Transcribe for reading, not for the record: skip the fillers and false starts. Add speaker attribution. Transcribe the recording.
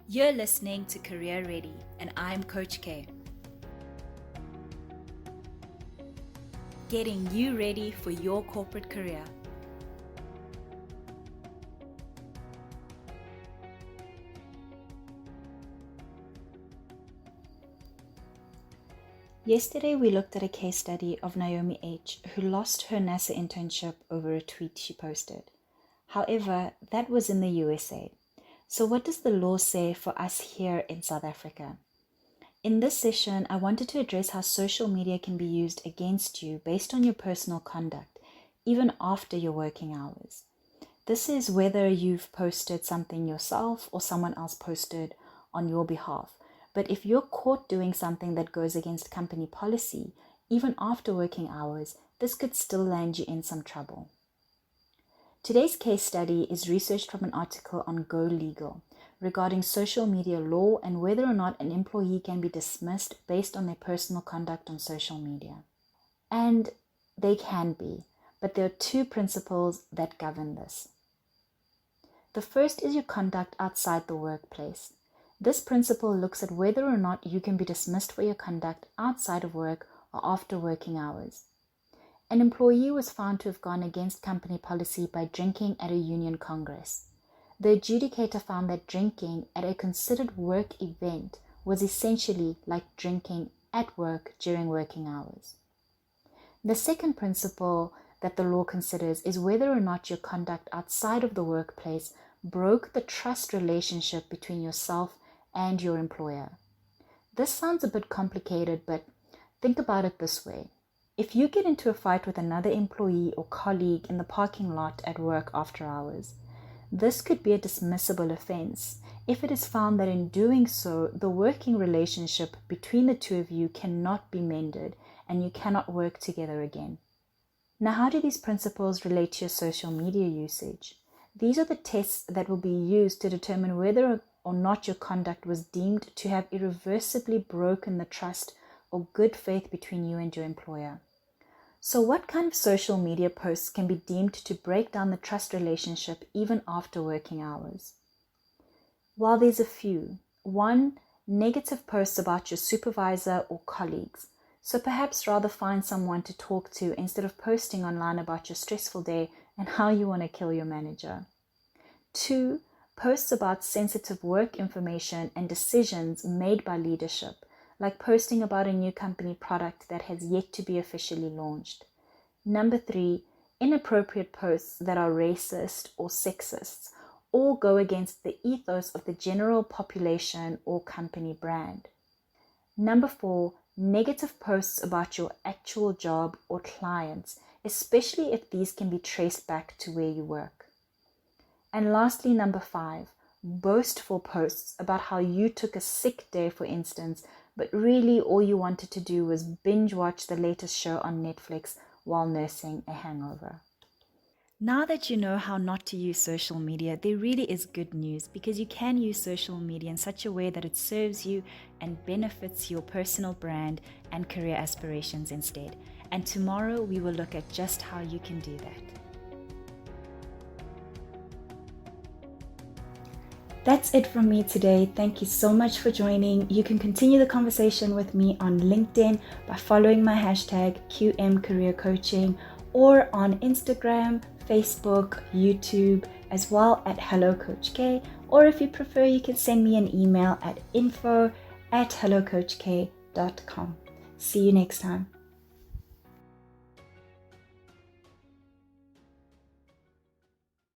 Speaker 1: You're listening to Career Ready, and I'm Coach K. Getting you ready for your corporate career. Yesterday we looked at a case study of Naomi H., who lost her NASA internship over a tweet she posted. However, that was in the USA. So what does the law say for us here in South Africa? In this session, I wanted to address how social media can be used against you based on your personal conduct, even after your working hours. This is whether you've posted something yourself or someone else posted on your behalf. But if you're caught doing something that goes against company policy, even after working hours, this could still land you in some trouble. Today's case study is researched from an article on Go Legal regarding social media law and whether or not an employee can be dismissed based on their personal conduct on social media. And they can be, but there are two principles that govern this. The first is your conduct outside the workplace. This principle looks at whether or not you can be dismissed for your conduct outside of work or after working hours. An employee was found to have gone against company policy by drinking at a union congress. The adjudicator found that drinking at a considered work event was essentially like drinking at work during working hours. The second principle that the law considers is whether or not your conduct outside of the workplace broke the trust relationship between yourself and your employer. This sounds a bit complicated, but think about it this way. If you get into a fight with another employee or colleague in the parking lot at work after hours, this could be a dismissible offense if it is found that in doing so, the working relationship between the two of you cannot be mended and you cannot work together again. Now, how do these principles relate to your social media usage? These are the tests that will be used to determine whether or not your conduct was deemed to have irreversibly broken the trust or good faith between you and your employer. So what kind of social media posts can be deemed to break down the trust relationship even after working hours? Well, there's a few. One, negative posts about your supervisor or colleagues. So perhaps rather find someone to talk to instead of posting online about your stressful day and how you want to kill your manager. 2, posts about sensitive work information and decisions made by leadership, like posting about a new company product that has yet to be officially launched. 3, inappropriate posts that are racist or sexist or go against the ethos of the general population or company brand. 4, negative posts about your actual job or clients, especially if these can be traced back to where you work. And lastly, 5, boastful posts about how you took a sick day, for instance, but really all you wanted to do was binge watch the latest show on Netflix while nursing a hangover. Now that you know how not to use social media, there really is good news because you can use social media in such a way that it serves you and benefits your personal brand and career aspirations instead. And tomorrow we will look at just how you can do that. That's it from me today. Thank you so much for joining. You can continue the conversation with me on LinkedIn by following my hashtag QMCareerCoaching or on Instagram, Facebook, YouTube, as well at Hello Coach K. Or if you prefer, you can send me an email at info@hellocoachk.com. See you next time.